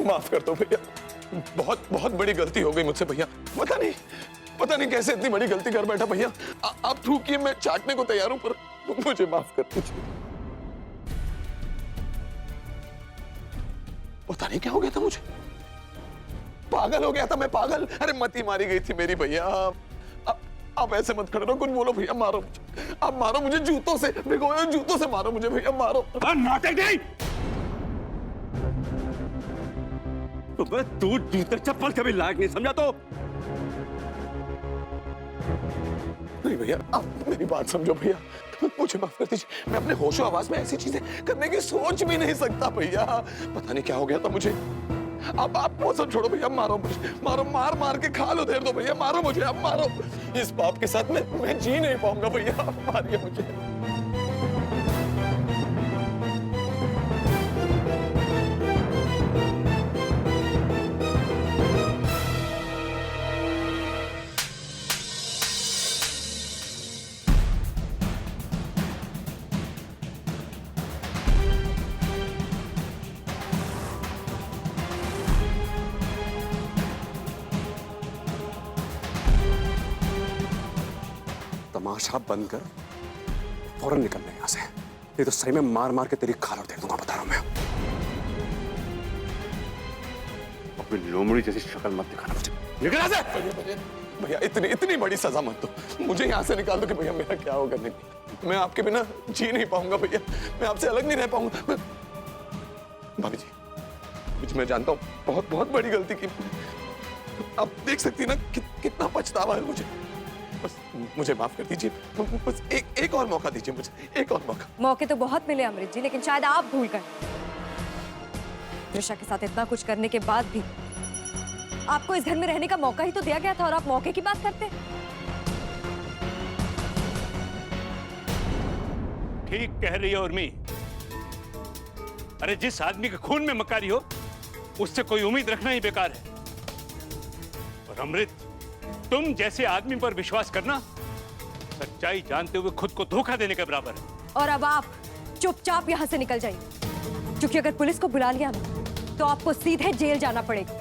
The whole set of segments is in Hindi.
माफ कर दो भैया, बहुत बहुत बड़ी गलती हो गई मुझसे भैया। पता नहीं कैसे इतनी बड़ी गलती कर बैठा भैया। आप थूकिए, मैं चाटने को तैयार हूं, पर मुझे माफ कर दीजिए। पता नहीं क्या हो गया था मुझे, पागल हो गया था मैं, पागल। अरे मती मारी गई थी मेरी भैया। आप ऐसे मत खड़े रहो, कुछ बोलो भैया, मारो मुझे, आप मारो मुझे जूतों से, भिगोए जूतों से मारो मुझे भैया, मारो। नाटक नहीं, तू जूते चप्पल कभी लायक नहीं समझा तो? नहीं भैया, आप मेरी बात समझो भैया, मुझे माफ कर दीजिए। मैं अपने होशो आवाज में ऐसी चीजें करने की सोच भी नहीं सकता भैया। पता नहीं क्या हो गया था मुझे। आप वो सब छोड़ो भैया, मारो मुझे, मारो, मार के खाल उधेर दो भैया, मारो मुझे, आप मारो। इस पाप के साथ मैं जी नहीं पाऊंगा भैया, मारिए मुझे। तमाशा बंद कर, फौरन निकलना यहां से, नहीं तो सही में मार के तेरी खाल उधेड़ दूंगा, बता रहा हूं मैं। अपनी लोमड़ी जैसी शक्ल मत दिखाना मुझे, निकल यहां से। भैया इतनी बड़ी सजा मत दो मुझे, यहाँ से निकाल दो कि भैया मेरा क्या होगा। नहीं, मैं आपके बिना जी नहीं पाऊंगा भैया, मैं आपसे अलग नहीं रह पाऊंगा। भाभी जी मैं जानता हूँ बहुत बड़ी गलती की। आप देख सकती ना कितना पछतावा है मुझे। बस मुझे माफ कर दीजिए, बस एक और मौका दीजिए मुझे, एक और मौका। मौके तो बहुत मिले अमृत जी, लेकिन शायद आप भूल गए। त्रिशा के साथ इतना कुछ करने के बाद भी आपको इस घर में रहने का मौका ही तो दिया गया था, और आप मौके की बात करते। ठीक कह रही है उर्मी। अरे जिस आदमी के खून में मकारी हो, उससे कोई उम्मीद रखना ही बेकार है। और अमृत, तुम जैसे आदमी पर विश्वास करना सच्चाई जानते हुए खुद को धोखा देने के बराबर है। और अब आप चुपचाप यहाँ से निकल जाइए, क्योंकि अगर पुलिस को बुला लिया तो आपको सीधे जेल जाना पड़ेगा।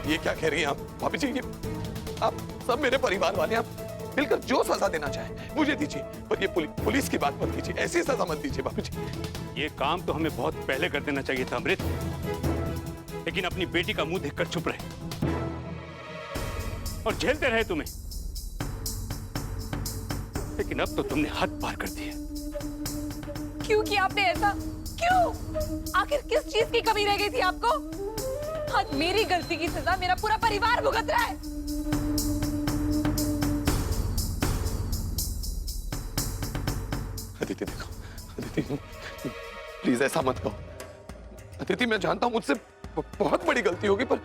ये क्या कह रही हैं आप भाभी जी? आप सब मेरे परिवार वाले, आप मिलकर जो सजा देना चाहे मुझे दीजिए, पर ये पुलिस की बात मत कीजिए, ऐसी सजा मत दीजिए भाभी जी। ये काम तो हमें बहुत पहले कर देना चाहिए था अमृत, लेकिन अपनी बेटी का मुंह देखकर चुप रहे और झेलते रहे तुम्हें। लेकिन अब तो तुमने हद पार कर दी है। क्यों किया आपने ऐसा? क्यों? आखिर किस चीज की कमी रह गई थी आपको? आज मेरी गलती की सजा मेरा पूरा परिवार भुगत रहा है। अदिति देखो, अदिति प्लीज ऐसा मत कहो। अदिति मैं जानता हूं मुझसे बहुत बड़ी गलती होगी, पर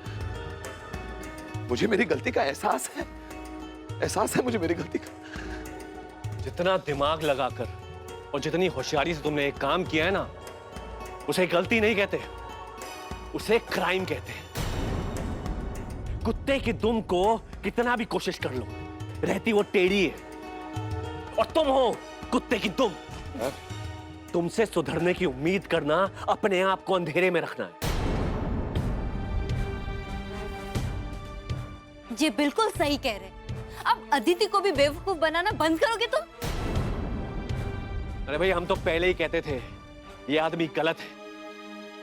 मुझे मेरी गलती का एहसास है मुझे मेरी गलती का। जितना दिमाग लगाकर और जितनी होशियारी से तुमने एक काम किया है ना, उसे गलती नहीं कहते, उसे क्राइम कहते हैं। कुत्ते की दुम को कितना भी कोशिश कर लो, रहती वो टेढ़ी है, और तुम हो कुत्ते की दुम। तुमसे सुधरने की उम्मीद करना अपने आप को अंधेरे में रखना है। ये बिल्कुल सही कह रहे। अब अदिति को भी बेवकूफ बनाना बंद करोगे तुम? अरे भाई, हम तो पहले ही कहते थे ये आदमी गलत है,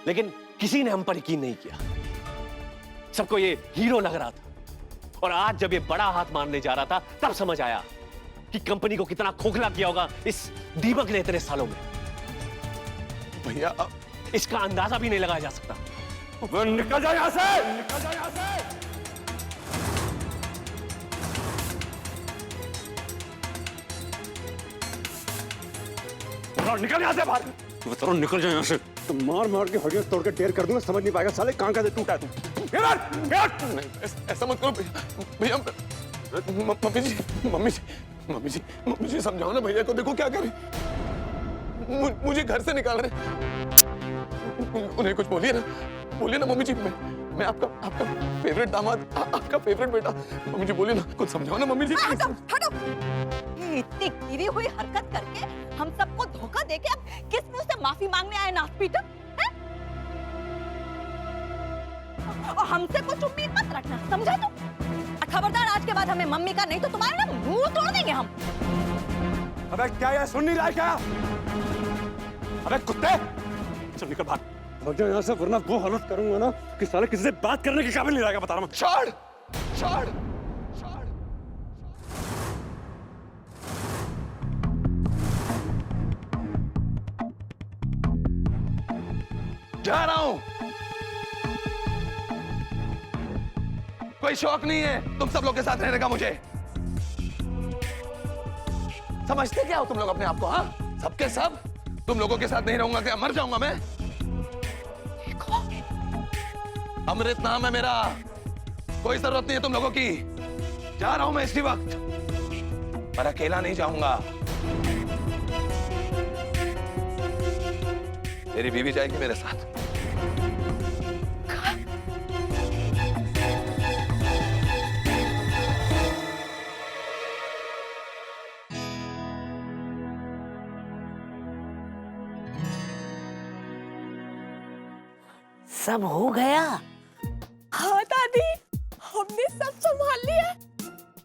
लेकिन किसी ने हम पर यकीन नहीं किया। सबको ये हीरो लग रहा था, और आज जब ये बड़ा हाथ मारने जा रहा था तब समझ आया कि कंपनी को कितना खोखला किया होगा इस दीपक ने इतने सालों में। भैया इसका अंदाजा भी नहीं लगाया जा सकता। निकल जाओ यहां से, निकल जाओ यहां से। निकल यहां से बाहर। बता रहा हूं, निकल जाओ यहाँ से। तो मार के हड्डियां तोड़ के ढेर कर दूंगा, समझ नहीं पाएगा साले कहां से टूटा है तू। नहीं, ऐसा मत करो भैया। मम्मी जी समझाओ ना भैया को, देखो क्या करे, मुझे घर से निकाल रहे। उन्हें कुछ बोलिए ना मम्मी जी। मैं आपका फेवरेट दामाद, आपका फेवरेट बेटा। मम्मी जी बोलिए ना, कुछ समझाओ ना मम्मी जी। हटो। ये इतनी गिरी हुई हरकत करके हम सबको धोखा देके अब किस मुंह से माफी मांगने आए नाथ पीटर? और हमसे कुछ उम्मीद मत रखना, समझा तू? खबरदार, आज के बाद हमें मम्मी का नहीं तो तुम्हारे ना मुंह तोड़ देंगे हम। अबे क्या ये सुन नहीं रहा है क्या? अबे कुत्ते, चल निकल बाहर। भाग जा यहाँ से, वरना वो हालत करूंगा ना कि साले किसी से बात करने के काबिल नहीं रहेगा, बता रहा हूँ। छोड़ छोड़ छोड़। जा रहा हूं। कोई शौक नहीं है तुम सब लोग के साथ रहने का मुझे। समझते क्या हो तुम लोग अपने आप को? हाँ, सबके सब तुम लोगों के साथ नहीं रहूंगा क्या? मर जाऊंगा मैं? अमृत नाम है मेरा, कोई जरूरत नहीं है तुम लोगों की। जा रहा हूं मैं इसी वक्त, पर अकेला नहीं जाऊंगा। मेरी बीवी जाएगी मेरे साथ। सब हो गया? हाँ दादी, हमने सब संभाल लिया।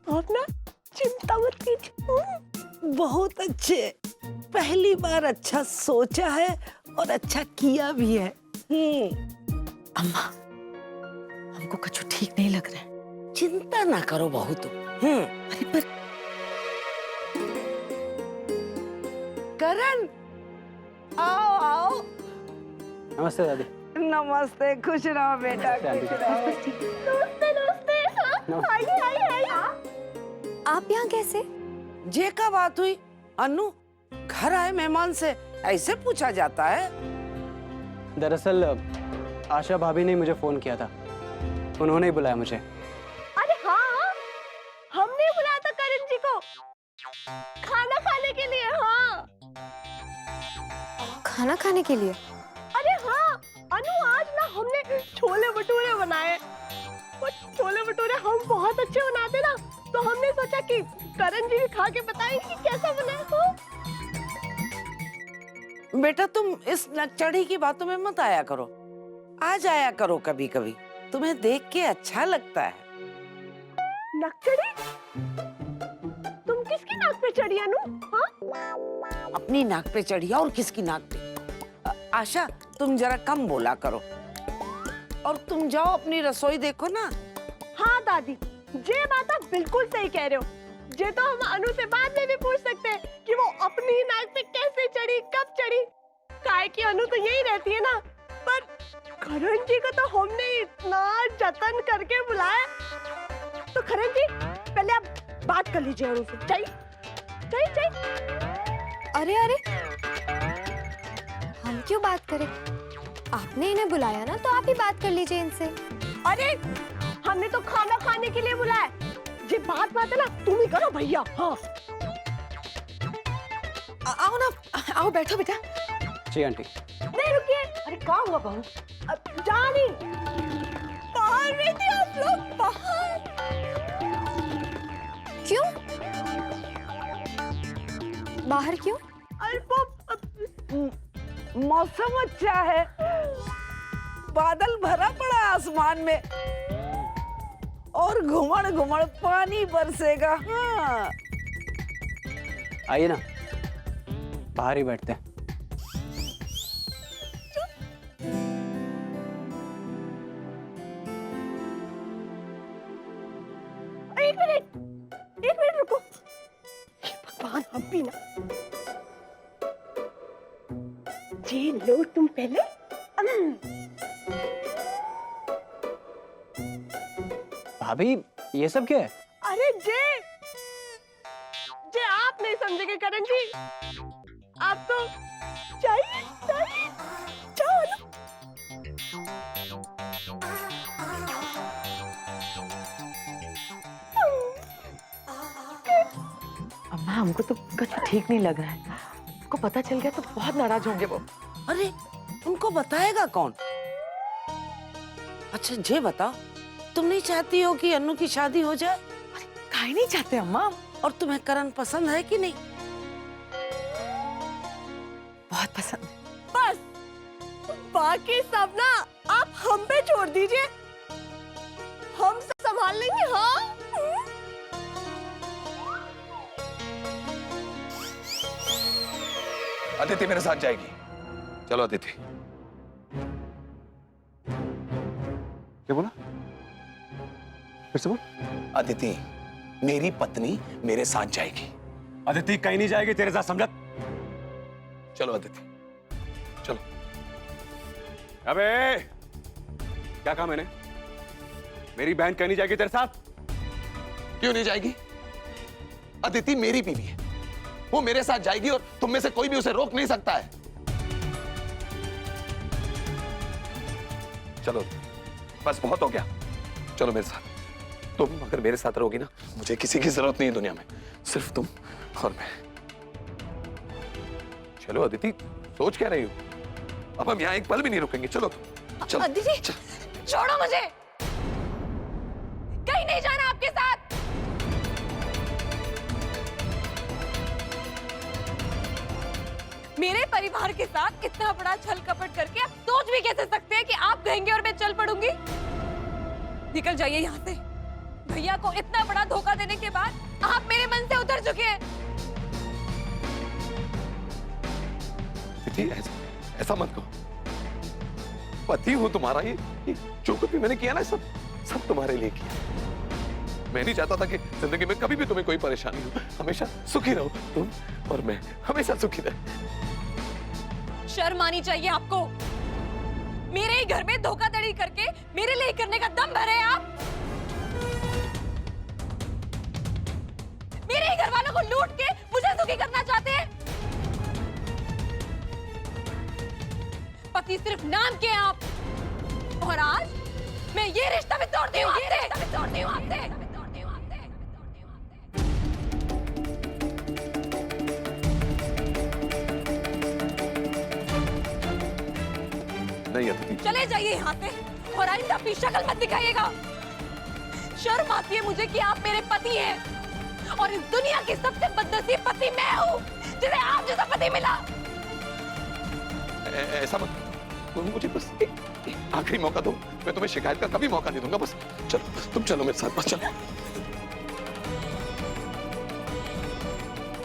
आप ना चिंता मत कीजिए। बहुत अच्छे, पहली बार अच्छा सोचा है और अच्छा किया भी है। अम्मा, हमको कुछ ठीक नहीं लग रहा है। चिंता ना करो बहू तुम। अरे पर करण, आओ आओ। नमस्ते दादी। नमस्ते, खुश रहो बेटा, खुश रहो। आप यहाँ कैसे? जे का बात हुई अनु? घर आए मेहमान से ऐसे पूछा जाता है? दरअसल आशा भाभी ने मुझे फोन किया था, उन्होंने ही बुलाया मुझे। अरे हाँ, हमने बुलाया था करण जी को खाना खाने के लिए। हाँ, खाना खाने के लिए? अरे हाँ अनु, आज ना हमने छोले भटूरे बनाए। और छोले भटूरे हम बहुत अच्छे बनाते ना, तो हमने सोचा कि करण जी भी खा के बताएंगे कैसा बना है। तो बेटा तुम इस नकचढ़ी की बातों में मत आया करो, आ जाया करो कभी कभी, तुम्हें देख के अच्छा लगता है। नकचढ़ी? तुम किसकी नाक पे चढ़ी अनु? हाँ? अपनी नाक पे चढ़ी और किसकी नाक पे? आशा तुम जरा कम बोला करो, और तुम जाओ अपनी रसोई देखो ना। हाँ दादी, ये बात आप बिल्कुल सही कह रहे हो। ये तो हम अनु से बाद में भी पूछ सकते हैं कि वो अपनी नाक पे कैसे चढ़ी, कब चढ़ी। काहे कि अनु तो यही रहती है ना। पर करण जी को तो हमने इतना जतन करके बुलाया। तो करण जी, पहले आप बात कर लीजिए अनु से। चाहिए। अरे अरे, हम क्यों बात करें? आपने इन्हें बुलाया ना, तो आप ही बात कर लीजिए इनसे। अरे हमने तो खाना खाने के लिए बुलाया। ये बात है ना, तुम ही करो भैया। हाँ, आओ ना, आओ बैठो बेटा। जी आंटी। नहीं रुकिए। अरे क्या हुआ बहू? जानी, बाहर नहीं थे आप लोग? बाहर क्यों? बाहर क्यों? अरे वो मौसम अच्छा है, बादल भरा पड़ा आसमान में, और घुमड़ घुमड़ पानी बरसेगा। हाँ, आइए ना, बाहर ही बैठते हैं। एक मिनट रुको। हे भगवान, हम भी ना। जी लो तुम पहले। भाभी ये सब क्या है? अरे जे आप नहीं समझेंगे करण जी। आप तो चाहिए जाओ ना। अम्मा, हमको तो कुछ ठीक नहीं लग रहा है। को पता चल गया तो बहुत नाराज होंगे वो। अरे उनको बताएगा कौन? अच्छा ये बताओ, तुम नहीं चाहती हो कि अन्नू की शादी हो जाए? काहे नहीं चाहते अम्मा? और तुम्हें करण पसंद है कि नहीं? बहुत पसंद। बस बाकी सब ना आप हम पे छोड़ दीजिए। हम सब संभाल लेंगे। हाँ अदिति मेरे साथ जाएगी। चलो अदिति। क्या बोला? फिर से बोल। अदिति मेरी पत्नी मेरे साथ जाएगी। अदिति कहीं नहीं जाएगी तेरे साथ, समझा? चलो अदिति चलो। अबे क्या कहा मैंने? मेरी बहन कहीं नहीं जाएगी तेरे साथ? क्यों नहीं जाएगी? अदिति मेरी बीवी है, वो मेरे साथ जाएगी और तुम में से कोई भी उसे रोक नहीं सकता है। चलो बस बहुत हो गया, चलो मेरे साथ। तुम अगर मेरे साथ रहोगी ना, मुझे किसी की जरूरत नहीं है दुनिया में, सिर्फ तुम और मैं। चलो अदिति, सोच क्या रही हो? अब हम यहाँ एक पल भी नहीं रुकेंगे। चलो चलो। अदिति छोड़ो मुझे, कहीं नहीं जाना आपके साथ। मेरे परिवार के साथ इतना बड़ा छल कपट करके आप सोच भी कैसे सकते हैं कि आप कहेंगे और मैं चल पड़ूंगी? निकल जाइए यहाँ से। भैया को इतना बड़ा धोखा देने के बाद आप मेरे मन से उतर चुके हैं। अदिति ऐसा मत कहो। पति हूं तुम्हारा, ये जो कुछ भी मैंने किया ना, सब तुम्हारे लिए किया। मैं नहीं चाहता था कि जिंदगी में कभी भी तुम्हें कोई परेशानी हो। हमेशा सुखी रहो तुम और मैं, हमेशा सुखी रहे। शर्म आनी चाहिए आपको। मेरे ही घर में धोखाधड़ी करके मेरे लिए करने का दम भरे आप। मेरे ही घर वालों को लूट के मुझे दुखी करना चाहते हैं। पति सिर्फ नाम के हैं आप, और आज मैं ये रिश्ता भी तोड़ती हूँ आपसे। नहीं अदिति, चले जाइए यहाँ से और आइंदा अपनी शक्ल मत दिखाइएगा। शर्म आती है मुझे कि आप मेरे पति हैं, और इस दुनिया की सबसे बदनसीब पति मैं हूँ जिसे आप जैसा पति मिला। ऐसा मत, तुम मुझे बस एक आखिरी मौका दो। मैं तुम्हें शिकायत का कभी मौका नहीं दूंगा। बस चलो, तुम चलो मेरे साथ, बस चलो।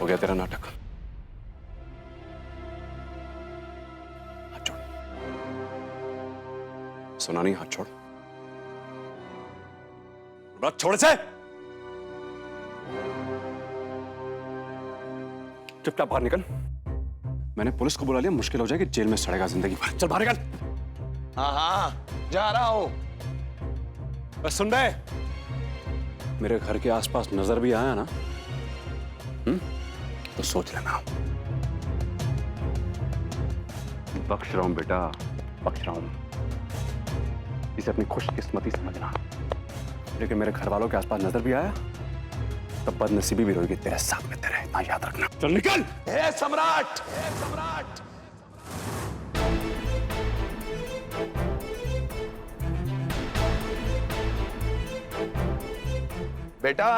हो गया तेरा नाटक। हाथ छोड़। सुना नहीं? हाथ छोड़। छोड़ से। चुपचाप बाहर निकल। मैंने पुलिस को बुला लिया, मुश्किल हो जाएगी, जेल में सड़ेगा जिंदगी भर। चल बाहर निकल। हाँ जा रहा हूं। बस सुन रहे, मेरे घर के आसपास नजर भी आया ना, तो सोच लेना। बख्श रहा हूं बेटा, बख्श रहा हूं। इसे अपनी खुशकिस्मती समझना। लेकिन मेरे घर वालों के आसपास नजर भी आया तो बदनसीबी भी होगी तेरे साथ में, तेरे, इतना याद रखना। चल निकल। हे सम्राट, हे सम्राट। बेटा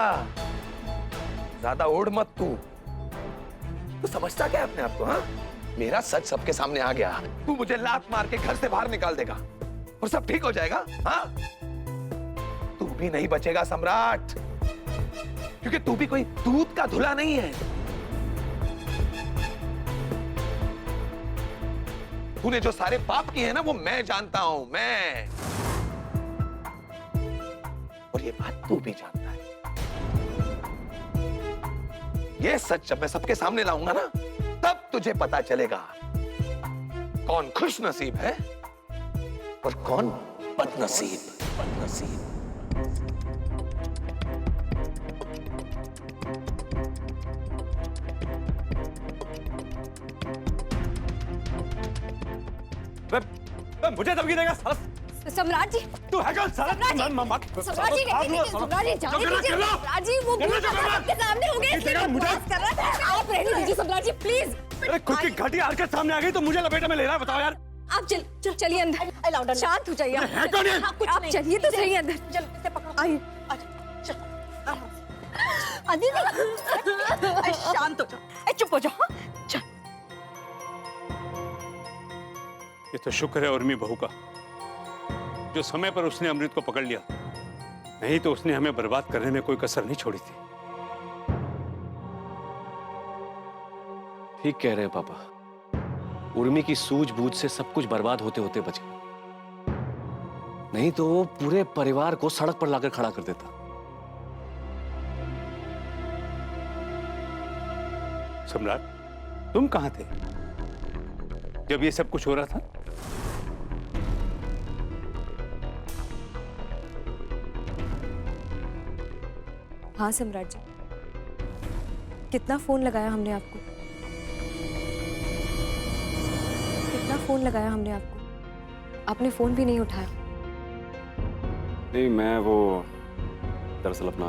ज्यादा ओढ़ मत तू समझता क्या अपने आप को? हाँ, मेरा सच सबके सामने आ गया। तू मुझे लात मार के घर से बाहर निकाल देगा और सब ठीक हो जाएगा। हाँ, तू भी नहीं बचेगा सम्राट, क्योंकि तू भी कोई दूध का धुला नहीं है। तूने जो सारे पाप किए हैं ना, वो मैं जानता हूं, मैं। और ये बात तू भी जानता है। ये सच जब मैं सबके सामने लाऊंगा ना, तब तुझे पता चलेगा कौन खुश नसीब है और कौन बदनसीब। बदनसीब। मुझे धमकी देगा साला? सम्राट जी, तू है कौन साला? सम्राट जी, सम्राट जी, सम्राट जी, जाने दीजिए। सम्राट जी, वो भूल आपके सामने हो गए, इसलिए मैं बहस कर रहा था। आप रहने दीजिए सम्राट जी, प्लीज। अरे खुद की घाटी हरकत सामने आ गई तो मुझे लपेटे में ले रहा है, बताओ यार। आप चलिए अंदर, शांत हो जाइए। है कौन ये? आप चलिए तो सही अंदर। आइए। अदिति शांत हो जाओ, चुप हो जाओ। चल। ये तो शुक्र है उर्मी बहू का, जो समय पर उसने अमृत को पकड़ लिया, नहीं तो उसने हमें बर्बाद करने में कोई कसर नहीं छोड़ी थी। ठीक कह रहे हैं पापा। उर्मी की सूझबूझ से सब कुछ बर्बाद होते होते बच गया, नहीं तो वो पूरे परिवार को सड़क पर लाकर खड़ा कर देता। सम्राट, तुम कहां थे जब ये सब कुछ हो रहा था? हाँ सम्राट जी, कितना फोन लगाया हमने आपको, कितना फोन लगाया हमने आपको, आपने फोन भी नहीं उठाया। नहीं, मैं वो दरअसल अपना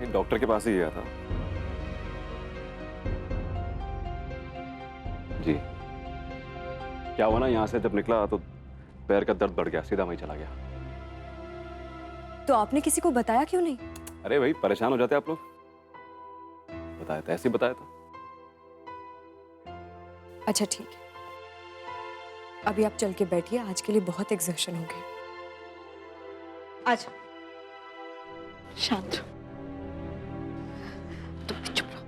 एक डॉक्टर के पास ही गया था। जी, क्या हुआ ना, यहाँ से जब निकला तो पैर का दर्द बढ़ गया, सीधा वहीं चला गया। तो आपने किसी को बताया क्यों नहीं? अरे भाई, परेशान हो जाते आप लोग। बताया था, ऐसे ही बताया था। अच्छा ठीक है, अभी आप चल के बैठिए, आज के लिए बहुत एग्जर्शन हो गया। अच्छा शांत रहो, तुम भी चुप रहो।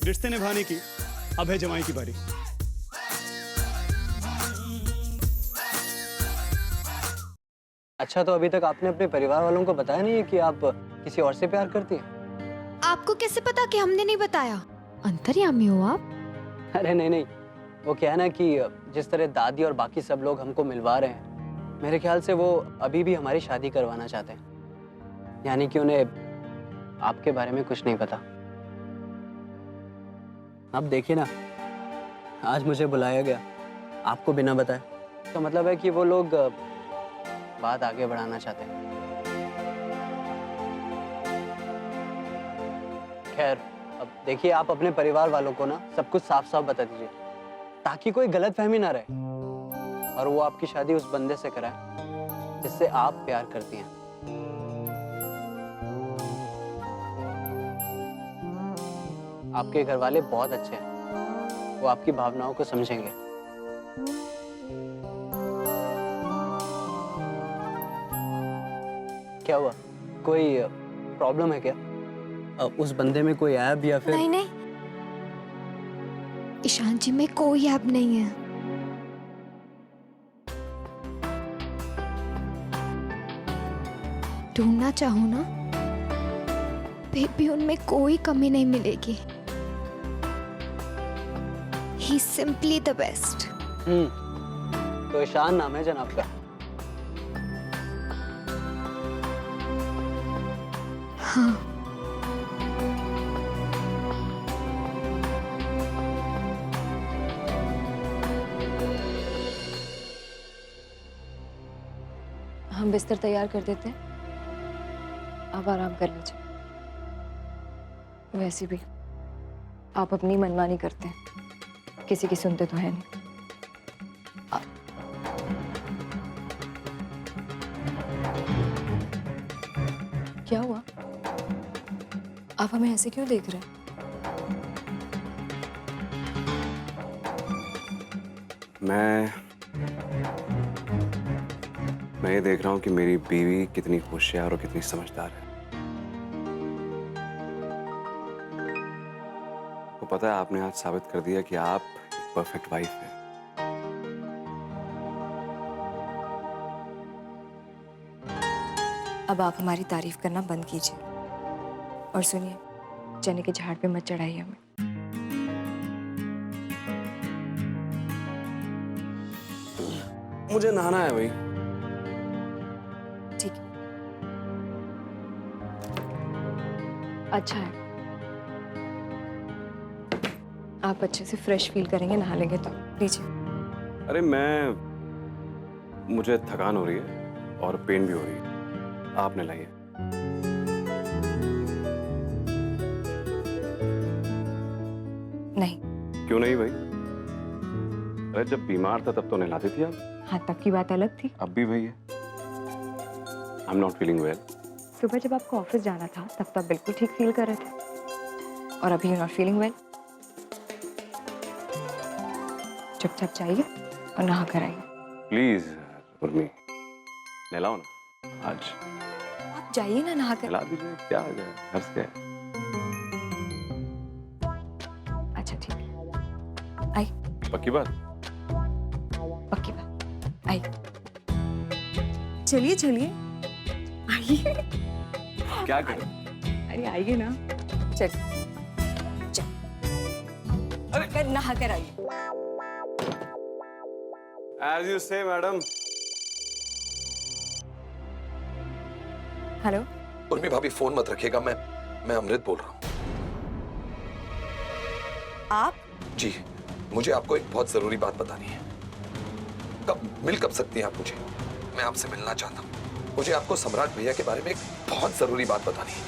रिश्ते निभाने की अब है जमाई की बारी। अच्छा, तो अभी तक आपने अपने परिवार वालों को बताया नहीं है कि आप किसी और से प्यार करती हैं? आपको कैसे पता कि हमने नहीं बताया? अंतर्यामी हो आप? अरे नहीं नहीं, वो क्या है ना कि जिस तरह दादी और बाकी सब लोग हमको मिलवा रहे हैं, मेरे ख्याल से वो अभी भी हमारी शादी करवाना चाहते हैं। यानी कि उन्हें आपके बारे में कुछ नहीं पता। अब देखिए ना, आज मुझे बुलाया गया आपको बिना बताए, तो मतलब है कि वो लोग बात आगे बढ़ाना चाहते हैं। खैर, अब देखिए, आप अपने परिवार वालों को ना सब कुछ साफ साफ बता दीजिए, ताकि कोई गलतफहमी ना रहे और वो आपकी शादी उस बंदे से कराए जिससे आप प्यार करती हैं। आपके घर वाले बहुत अच्छे हैं, वो आपकी भावनाओं को समझेंगे। क्या हुआ, कोई प्रॉब्लम है क्या? उस बंदे में कोई ऐब या फिर? नहीं नहीं, ईशान जी में कोई ऐब नहीं है। ढूंढना चाहो ना, फिर भी उनमें कोई कमी नहीं मिलेगी। He is simply the best. तो ईशान नाम है जनाब का? हाँ। हम बिस्तर तैयार कर देते हैं, अब आराम कर लीजिए। वैसे भी आप अपनी मनमानी करते हैं, किसी की सुनते तो है नहीं। क्या हुआ, आप हमें ऐसे क्यों देख रहे हैं? मैं ये देख रहा हूँ कि मेरी बीवी कितनी होशियार और कितनी समझदार है। को पता है, आपने आज साबित कर दिया कि आप एक परफेक्ट वाइफ हैं। अब आप हमारी तारीफ करना बंद कीजिए और सुनिए, चने के झाड़ पे मत चढ़ाइए हमें। मुझे नहाना है भाई। ठीक है, अच्छा है, आप अच्छे से फ्रेश फील करेंगे नहा लेंगे तो। लीजिए। अरे मुझे थकान हो रही है और पेन भी हो रही है, आपने लाइए। नहीं। क्यों नहीं भाई? अरे जब बीमार था तब तो नहलाती थी आप। हाँ, तब की बात अलग थी। अब भी वही है। I am not feeling well. सुबह जब आपको ऑफिस जाना था तब तो आप बिल्कुल ठीक फील कर रहे थे, और अभी यू नॉट फीलिंग वेल। चुपचाप जाइए और नहा कर आइए। प्लीज उर्मी, नहलाओ ना आज। आप जाइए ना नहा कर। नहला दीजिए, क्या हो जाए, हंस के। अच्छा ठीक है, आई। पक्की बात? पक्की बात, आई। चलिए चलिए, आइए। क्या करें? अरे आइए ना, चल चल, अरे नहा कर आइए। As you say, madam. Hello. Urmi भाभी फोन मत रखिएगा, मैं अमृत बोल रहा हूँ। आप? जी, मुझे आपको एक बहुत जरूरी बात बतानी है। कब सकती हैं आप मुझे? मैं आपसे मिलना चाहता हूँ। मुझे आपको सम्राट भैया के बारे में एक बहुत जरूरी बात बतानी है।